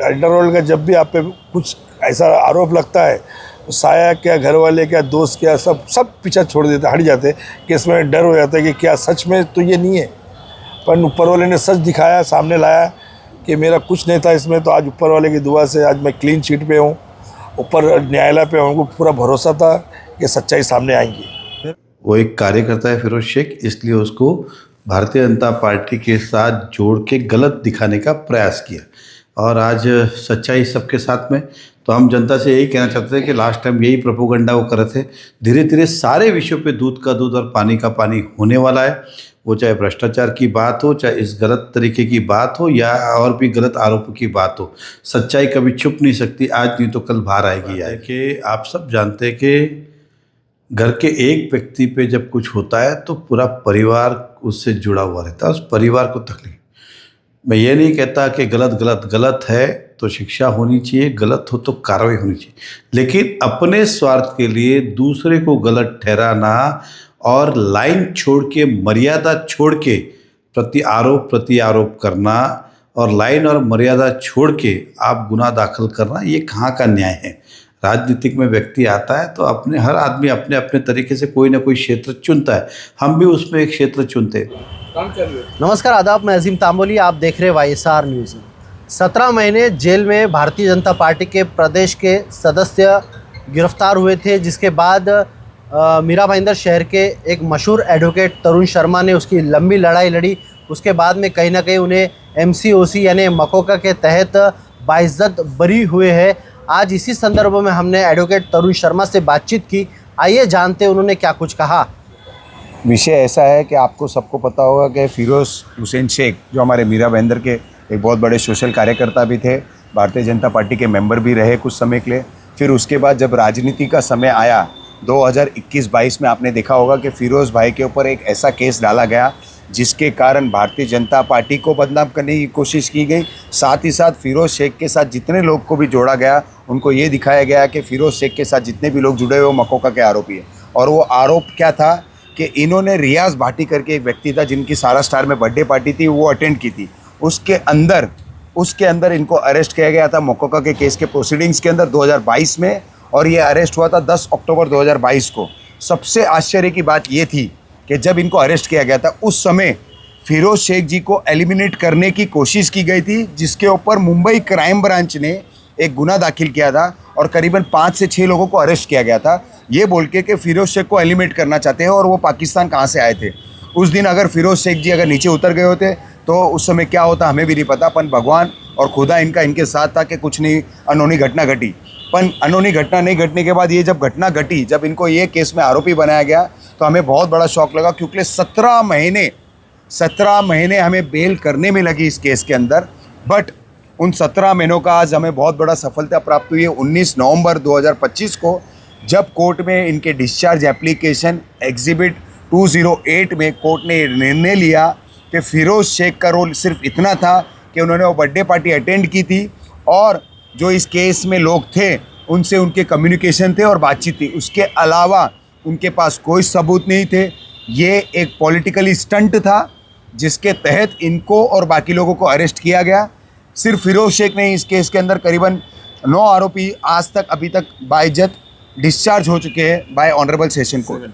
Underworld का जब भी आप पे कुछ ऐसा आरोप लगता है तो साया क्या, घर वाले क्या, दोस्त क्या, सब पीछा छोड़ देते, हट जाते कि इसमें डर हो जाता है कि क्या सच में तो ये नहीं है। पर ऊपर वाले ने सच दिखाया, सामने लाया कि मेरा कुछ नहीं था इसमें। तो आज ऊपर वाले की दुआ से आज मैं क्लीन शीट पे हूँ, ऊपर न्यायालय पे उनको पूरा भरोसा था कि सच्चाई सामने आएंगी। वो एक कार्यकर्ता है फिरोज शेख, इसलिए उसको भारतीय जनता पार्टी के साथ जोड़ के गलत दिखाने का प्रयास किया और आज सच्चाई सबके साथ में। तो हम जनता से यही कहना चाहते हैं कि लास्ट टाइम यही प्रोपोगंडा वो कर रहे थे। धीरे धीरे सारे विषयों पे दूध का दूध और पानी का पानी होने वाला है। वो चाहे भ्रष्टाचार की बात हो, चाहे इस गलत तरीके की बात हो या और भी गलत आरोपों की बात हो, सच्चाई कभी छुप नहीं सकती। आज नहीं तो कल बाहर आएगी। कि आप सब जानते हैं कि घर के एक व्यक्ति पे जब कुछ होता है तो पूरा परिवार उससे जुड़ा हुआ रहता है, उस परिवार को तकलीफ। मैं ये नहीं कहता कि गलत है तो शिक्षा होनी चाहिए, गलत हो तो कार्रवाई होनी चाहिए, लेकिन अपने स्वार्थ के लिए दूसरे को गलत ठहराना और लाइन छोड़ के, मर्यादा छोड़ के प्रति आरोप करना और लाइन और मर्यादा छोड़ के आप गुनाह दाखिल करना, ये कहाँ का न्याय है। राजनीतिक में व्यक्ति आता है तो हर आदमी अपने अपने तरीके से कोई ना कोई क्षेत्र चुनता है। हम भी उसमें एक क्षेत्र चुनते हैं। नमस्कार, आदाब, मैं अजीम तांबोली, आप देख रहे हैं YSR न्यूज़। 17 महीने जेल में भारतीय जनता पार्टी के प्रदेश के सदस्य गिरफ्तार हुए थे, जिसके बाद मीरा भाईंदर शहर के एक मशहूर एडवोकेट तरुण शर्मा ने उसकी लंबी लड़ाई लड़ी। उसके बाद में कहीं ना कहीं उन्हें MCOC यानी मकोका के तहत बाइज्जत बरी हुए हैं। आज इसी संदर्भ में हमने एडवोकेट तरुण शर्मा से बातचीत की। आइए जानते हैं उन्होंने क्या कुछ कहा। विषय ऐसा है कि आपको सबको पता होगा कि फिरोज़ हुसैन शेख, जो हमारे मीरा भाईंदर के एक बहुत बड़े सोशल कार्यकर्ता भी थे, भारतीय जनता पार्टी के मेंबर भी रहे कुछ समय के लिए। फिर उसके बाद जब राजनीति का समय आया 2021-22 में, आपने देखा होगा कि फिरोज़ भाई के ऊपर एक ऐसा केस डाला गया जिसके कारण भारतीय जनता पार्टी को बदनाम करने की कोशिश की गई। साथ ही साथ फिरोज़ शेख के साथ जितने लोग को भी जोड़ा गया, उनको ये दिखाया गया कि फिरोज़ शेख के साथ जितने भी लोग जुड़े हुए वो मकोका के आरोपी हैं। और वो आरोप क्या था कि इन्होंने रियाज भाटी करके एक व्यक्ति था जिनकी सारा स्टार में बर्थडे पार्टी थी, वो अटेंड की थी। उसके अंदर इनको अरेस्ट किया गया था मकोका के केस के प्रोसीडिंग्स के अंदर 2022 में, और ये अरेस्ट हुआ था 10 अक्टूबर 2022 को। सबसे आश्चर्य की बात ये थी कि जब इनको अरेस्ट किया गया था उस समय फिरोज़ शेख जी को एलिमिनेट करने की कोशिश की गई थी, जिसके ऊपर मुंबई क्राइम ब्रांच ने एक गुना दाखिल किया था और करीबन 5 से 6 लोगों को अरेस्ट किया गया था, ये बोल के कि फिरोज़ शेख को एलिमिनेट करना चाहते हैं और वो पाकिस्तान कहाँ से आए थे। उस दिन अगर फिरोज़ शेख जी अगर नीचे उतर गए होते तो उस समय क्या होता हमें भी नहीं पता, पर भगवान और खुदा इनके साथ था कि कुछ नहीं अनहोनी घटना घटी। पर अनहोनी घटना नहीं घटने के बाद ये जब घटना घटी, जब इनको ये केस में आरोपी बनाया गया तो हमें बहुत बड़ा शौक लगा, क्योंकि 17 महीने हमें बेल करने में लगी इस केस के अंदर। बट उन 17 महीनों का आज हमें बहुत बड़ा सफलता प्राप्त हुई है। 19 नवंबर 2025 को जब कोर्ट में इनके डिस्चार्ज एप्लीकेशन एग्जिबिट 208 में कोर्ट ने निर्णय लिया कि फिरोज़ शेख का रोल सिर्फ इतना था कि उन्होंने वो बर्थडे पार्टी अटेंड की थी और जो इस केस में लोग थे उनसे उनके कम्युनिकेशन थे और बातचीत थी, उसके अलावा उनके पास कोई सबूत नहीं थे। ये एक पॉलिटिकली स्टंट था जिसके तहत इनको और बाकी लोगों को अरेस्ट किया गया। सिर्फ फिरोज़ शेख नहीं, इस केस के अंदर करीबन 9 आरोपी आज तक अभी तक बाइज्जत डिस्चार्ज हो चुके हैं बाय ऑनरेबल सेशन कोर्ट।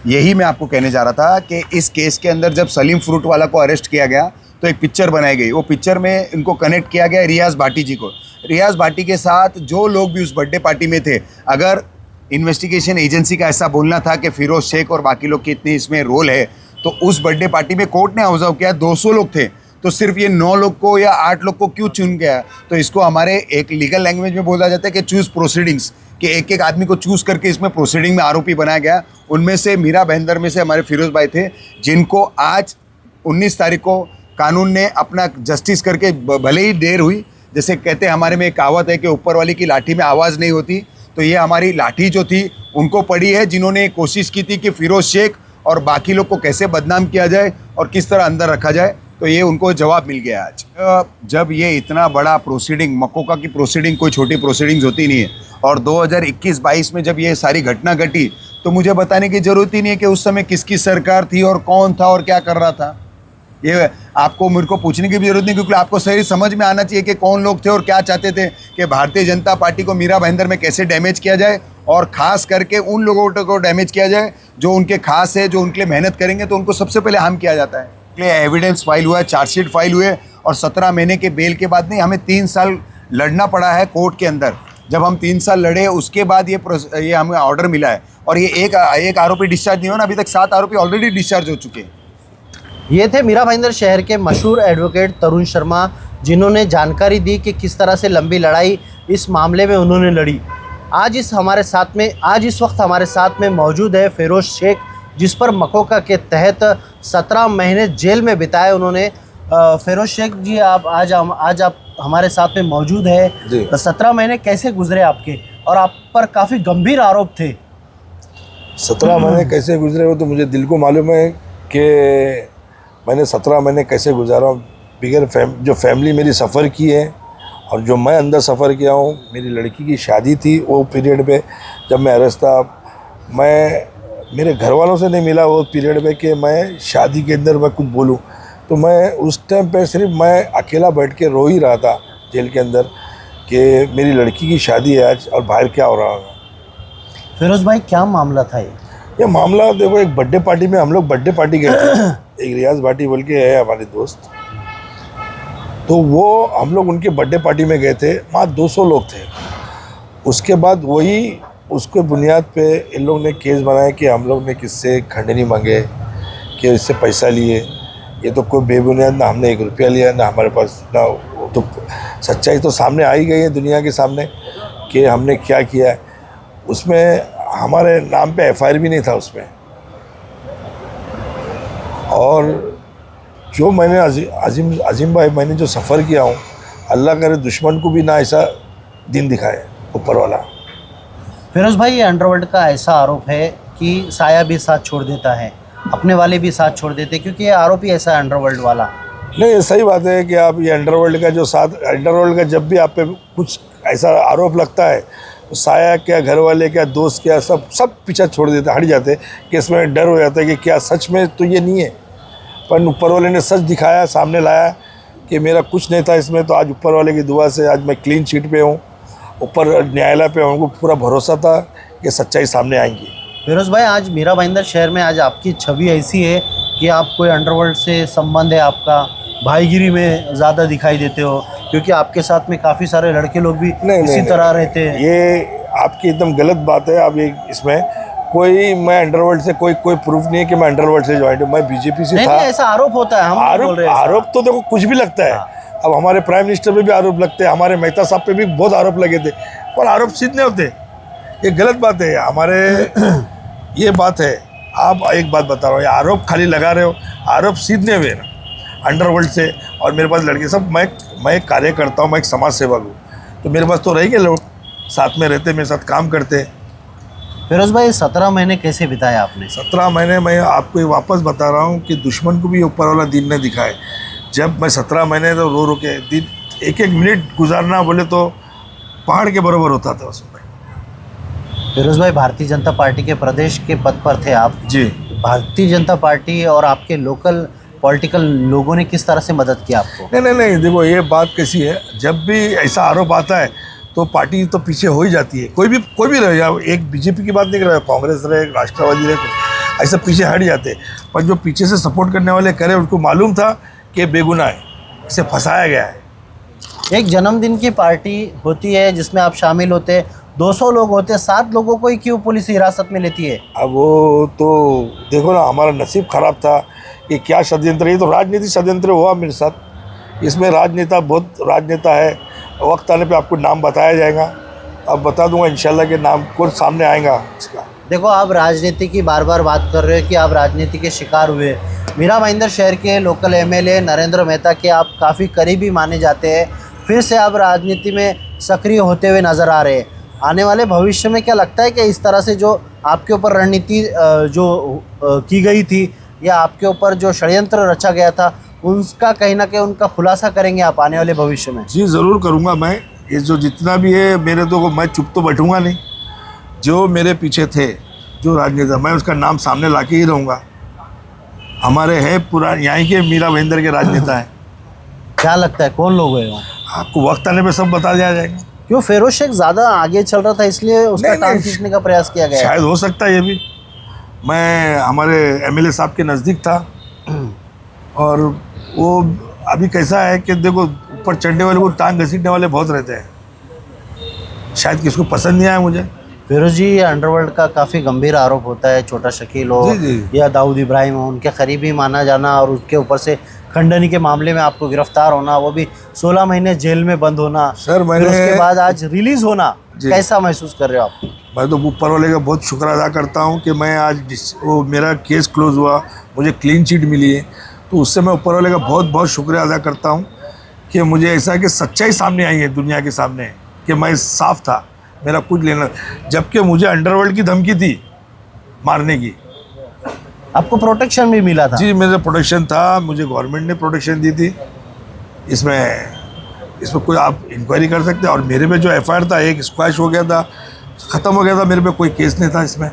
यही मैं आपको कहने जा रहा था कि इस केस के अंदर जब सलीम फ्रूट वाला को अरेस्ट किया गया तो एक पिक्चर बनाई गई। वो पिक्चर में इनको कनेक्ट किया गया रियाज भाटी जी को। रियाज भाटी के साथ जो लोग भी उस बर्थडे पार्टी में थे, अगर इन्वेस्टिगेशन एजेंसी का ऐसा बोलना था कि फिरोज़ शेख और बाकी लोग की इतनी इसमें रोल है, तो उस बर्थडे पार्टी में कोर्ट ने ऑब्जर्व किया 200 लोग थे, तो सिर्फ ये 9 लोग को या 8 लोग को क्यों चुन गया। तो इसको हमारे एक लीगल लैंग्वेज में बोला जाता है कि चूज़ प्रोसीडिंग्स, कि एक आदमी को चूज़ करके इसमें प्रोसीडिंग में आरोपी बनाया गया। उनमें से मीरा भाईंदर में से हमारे फिरोज़ भाई थे, जिनको आज 19 तारीख को कानून ने अपना जस्टिस करके, भले ही देर हुई, जैसे कहते हैं हमारे में एक कहावत है कि ऊपर वाली की लाठी में आवाज़ नहीं होती, तो ये हमारी लाठी जो थी उनको पड़ी है, जिन्होंने कोशिश की थी कि फिरोज़ शेख और बाकी लोग को कैसे बदनाम किया जाए और किस तरह अंदर रखा जाए। तो ये उनको जवाब मिल गया आज। जब ये इतना बड़ा प्रोसीडिंग, मकोका की प्रोसीडिंग कोई छोटी प्रोसीडिंग्स होती नहीं है, और 2021-22 में जब ये सारी घटना घटी तो मुझे बताने की ज़रूरत ही नहीं है कि उस समय किसकी सरकार थी और कौन था और क्या कर रहा था। ये आपको मेरे को पूछने की भी जरूरत नहीं, क्योंकि आपको सही समझ में आना चाहिए कि कौन लोग थे और क्या चाहते थे कि भारतीय जनता पार्टी को मीरा भाईंदर में कैसे डैमेज किया जाए, और ख़ास करके उन लोगों को डैमेज किया जाए जो उनके खास है, जो उनके लिए मेहनत करेंगे, तो उनको सबसे पहले हार्म किया जाता है। इसलिए एविडेंस फाइल हुआ है, चार्जशीट फाइल हुए, और 17 महीने के बेल के बाद नहीं, हमें 3 साल लड़ना पड़ा है कोर्ट के अंदर। जब हम 3 साल लड़े उसके बाद ये हमें ऑर्डर मिला है, और ये एक आरोपी डिस्चार्ज नहीं हुआ ना, अभी तक 7 आरोपी ऑलरेडी डिस्चार्ज हो चुके हैं। ये थे मीरा भाईंदर शहर के मशहूर एडवोकेट तरुण शर्मा, जिन्होंने जानकारी दी कि किस तरह से लंबी लड़ाई इस मामले में उन्होंने लड़ी। आज इस वक्त हमारे साथ में मौजूद है फिरोज शेख, जिस पर मकोका के तहत 17 महीने जेल में बिताए उन्होंने। फिरोज शेख जी, आज आप हमारे साथ में मौजूद है। 17 महीने कैसे गुजरे आपके, और आप पर काफ़ी गंभीर आरोप थे। 17 महीने कैसे गुजरे हो तो मुझे दिल को मालूम है कि मैंने 17 महीने कैसे गुजारा हूँ। बिगर जो फैमिली मेरी सफ़र की है और जो मैं अंदर सफ़र किया हूँ। मेरी लड़की की शादी थी वो पीरियड पे, जब मैं अरेस्ट था। मैं मेरे घर वालों से नहीं मिला वो पीरियड पे कि मैं शादी के अंदर मैं कुछ बोलूँ। तो मैं उस टाइम पे सिर्फ मैं अकेला बैठ के रो ही रहा था जेल के अंदर कि मेरी लड़की की शादी है आज और बाहर क्या हो रहा है। फिरोज भाई, क्या मामला था ये मामला देखो, एक बर्थडे पार्टी में हम लोग बर्थडे पार्टी गए थे। एक रियाज भाटी बोल के है हमारे दोस्त, तो वो हम लोग उनके बर्थडे पार्टी में गए थे। वहाँ 200 लोग थे। उसके बाद वही उसके बुनियाद पे इन लोग ने केस बनाया कि हम लोग ने किससे खंडनी मांगे, कि इससे पैसा लिए। ये तो कोई बेबुनियाद, ना हमने 1 रुपया लिया, ना हमारे पास, ना। तो सच्चाई तो सामने आ ही गई है दुनिया के सामने कि हमने क्या किया है। उसमें हमारे नाम पे FIR भी नहीं था उसमें। और जो मैंने अजीम भाई, मैंने जो सफ़र किया हूँ, अल्लाह करे दुश्मन को भी ना ऐसा दिन दिखाए ऊपर वाला। फिरोज भाई, ये अंडरवर्ल्ड का ऐसा आरोप है कि साया भी साथ छोड़ देता है, अपने वाले भी साथ छोड़ देते, क्योंकि ये आरोप ही ऐसा है अंडरवर्ल्ड वाला। नहीं, ये सही बात है कि आप ये अंडरवर्ल्ड का जो साथ, अंडरवर्ल्ड का जब भी आप पे कुछ ऐसा आरोप लगता है तो साया क्या, घर वाले क्या, दोस्त क्या, सब पीछा छोड़ देते, हट जाते कि इसमें डर हो जाता है कि क्या सच में तो ये नहीं है। पर ऊपर वाले ने सच दिखाया, सामने लाया कि मेरा कुछ नहीं था इसमें। तो आज ऊपर वाले की दुआ से आज मैं क्लीन चिट पे हूँ, ऊपर न्यायालय पे उनको पूरा भरोसा था कि सच्चाई सामने आएंगी। फिरोज भाई, आज मीरा भाईंदर शहर में आज आपकी छवि ऐसी है कि आप कोई अंडरवर्ल्ड से संबंध है आपका, भाईगिरी में ज़्यादा दिखाई देते हो, क्योंकि आपके साथ में काफ़ी सारे लड़के लोग भी इसी तरह रहते हैं। ये आपकी एकदम गलत बात है। आप ये इसमें कोई, मैं अंडरवर्ल्ड से कोई प्रूफ नहीं है कि मैं अंडरवर्ल्ड से ज्वाइन हूँ। मैं बीजेपी से था। ऐसा आरोप होता है, हम बोल रहे हैं। आरोप तो देखो कुछ भी लगता है। अब हमारे प्राइम मिनिस्टर पे भी आरोप लगते हैं, हमारे मेहता साहब पे भी बहुत आरोप लगे थे, पर आरोप सिद्ध नहीं होते। ये गलत बात है हमारे। ये बात है, आप एक बात बता रहा हूँ, ये आरोप खाली लगा रहे हो, आरोप सिद्ध नहीं हुए ना अंडरवर्ल्ड से। और मेरे पास लड़के सब, मैं एक कार्य करता हूँ, मैं एक समाज सेवक हूँ, तो मेरे पास तो रहेंगे लोग, साथ में रहते, मेरे साथ काम करते। फिरोज भाई, 17 महीने कैसे बिताए आपने? 17 महीने मैं आपको ये वापस बता रहा हूँ कि दुश्मन को भी ऊपर वाला दिन ने दिखाए। जब मैं 17 महीने तो रो के दिन, एक मिनट गुजारना बोले तो पहाड़ के बराबर होता था उसमें। फिरोज भाई, भारतीय जनता पार्टी के प्रदेश के पद पर थे आप जी। भारतीय जनता पार्टी और आपके लोकल पॉलिटिकल लोगों ने किस तरह से मदद की आपको? नहीं, देखो ये बात कैसी है, जब भी ऐसा आरोप आता है तो पार्टी तो पीछे हो ही जाती है। कोई भी रहे, या एक बीजेपी की बात नहीं कर रहा है, कांग्रेस रहे, राष्ट्रवादी रहे, ऐसा पीछे हट जाते। पर जो पीछे से सपोर्ट करने वाले करे, उनको मालूम था कि बेगुनाह है, इसे फंसाया गया है। एक जन्मदिन की पार्टी होती है जिसमें आप शामिल होते, 200 लोग होते, 7 लोगों को ही क्यों पुलिस हिरासत में लेती है? अब वो तो देखो ना, हमारा नसीब ख़राब था कि क्या षड्यंत्र। ये तो राजनीतिक षड्यंत्र हुआ मेरे साथ। इसमें राजनेता है। वक्त आने पे आपको नाम बताया जाएगा, अब बता दूंगा इंशाल्लाह के नाम को सामने आएगा इसका। देखो, आप राजनीति की बार बार बात कर रहे हो कि आप राजनीति के शिकार हुए। मीरा भाईंदर शहर के लोकल MLA नरेंद्र मेहता के आप काफ़ी करीबी माने जाते हैं, फिर से आप राजनीति में सक्रिय होते हुए नज़र आ रहे हैं। आने वाले भविष्य में क्या लगता है कि इस तरह से जो आपके ऊपर रणनीति की गई थी, या आपके ऊपर जो षड्यंत्र रचा गया था, उसका कहीं ना कहीं उनका खुलासा करेंगे आप आने वाले भविष्य में? जी ज़रूर करूँगा मैं। ये जो जितना भी है मेरे, तो मैं चुप तो बैठूँगा नहीं। जो मेरे पीछे थे, जो राजनेता, मैं उसका नाम सामने ला के ही रहूँगा। हमारे हैं पूरा यहाँ के मीरा भाईंदर के राजनेता हैं। क्या लगता है कौन लोग हैं वो? आपको वक्त आने पे सब बता दिया जाएगा। क्यों फिरोज शेख ज़्यादा आगे चल रहा था इसलिए उसका नहीं, टांग नहीं। खींचने का प्रयास किया गया है? शायद हो सकता है ये भी। मैं हमारे एमएलए साहब के नज़दीक था और वो अभी कैसा है कि देखो ऊपर चढ़ने वाले को टांग घसीटने वाले बहुत रहते हैं। शायद किसको पसंद नहीं आया मुझे। फिरोज जी, ये अंडरवर्ल्ड का काफ़ी गंभीर आरोप होता है, छोटा शकील हो जी, जी। या दाऊद इब्राहिम हो, उनके करीबी माना जाना और उसके ऊपर से खंडनी के मामले में आपको गिरफ्तार होना, वो भी 16 महीने जेल में बंद होना, सर, फिर उसके बाद आज रिलीज़ होना, जी। कैसा महसूस कर रहे हो आप? मैं तो ऊपर वाले का बहुत शुक्र अदा करता हूँ कि मैं आज वो मेरा केस क्लोज हुआ, मुझे क्लीन चिट मिली है, तो उससे मैं ऊपर वाले का बहुत बहुत शुक्रिया अदा करता हूँ कि मुझे ऐसा कि सच्चाई सामने आई है दुनिया के सामने कि मैं साफ था, मेरा कुछ लेना, जबकि मुझे अंडरवर्ल्ड की धमकी थी मारने की। आपको प्रोटेक्शन भी मिला था? जी, मेरा प्रोटेक्शन था, मुझे गवर्नमेंट ने प्रोटेक्शन दी थी। इसमें कोई आप इंक्वायरी कर सकते हैं। और मेरे पे जो एफआईआर था एक स्क्वैश हो गया था, ख़त्म हो गया था, मेरे पे कोई केस नहीं था इसमें।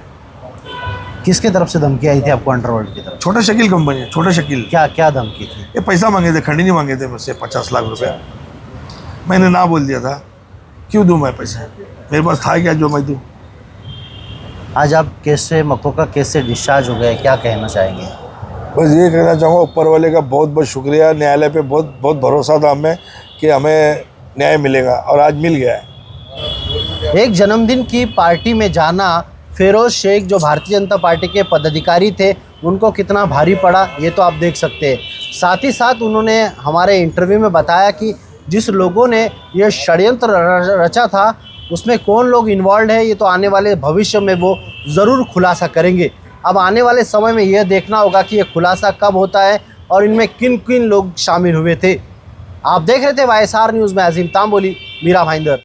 किसके तरफ से धमकी आई थी आपको अंडरवर्ल्ड की तरफ? छोटा शकील कंपनी है, छोटा शकील। क्या क्या धमकी थी? ये पैसा मांगे थे, खंडनी मांगे थे मुझसे 50 लाख रुपए। मैंने ना बोल दिया था, क्यों दूँ मैं पैसे, मेरे पास था क्या जो मैं दूँ। आज आप केस से, मकोका केस से डिस्चार्ज हो गए, क्या कहना चाहेंगे? बस ये कहना चाहूँगा ऊपर वाले का बहुत बहुत शुक्रिया। न्यायालय पे बहुत बहुत भरोसा था हमें कि हमें न्याय मिलेगा और आज मिल गया है। एक जन्मदिन की पार्टी में जाना फिरोज शेख जो भारतीय जनता पार्टी के पदाधिकारी थे उनको कितना भारी पड़ा ये तो आप देख सकते हैं। साथ ही साथ उन्होंने हमारे इंटरव्यू में बताया कि जिस लोगों ने ये षड्यंत्र रचा था उसमें कौन लोग इन्वॉल्व है ये तो आने वाले भविष्य में वो ज़रूर खुलासा करेंगे। अब आने वाले समय में यह देखना होगा कि ये खुलासा कब होता है और इनमें किन किन लोग शामिल हुए थे। आप देख रहे थे YSR न्यूज़ में अजीम तांबोली, मीरा भाईंदर।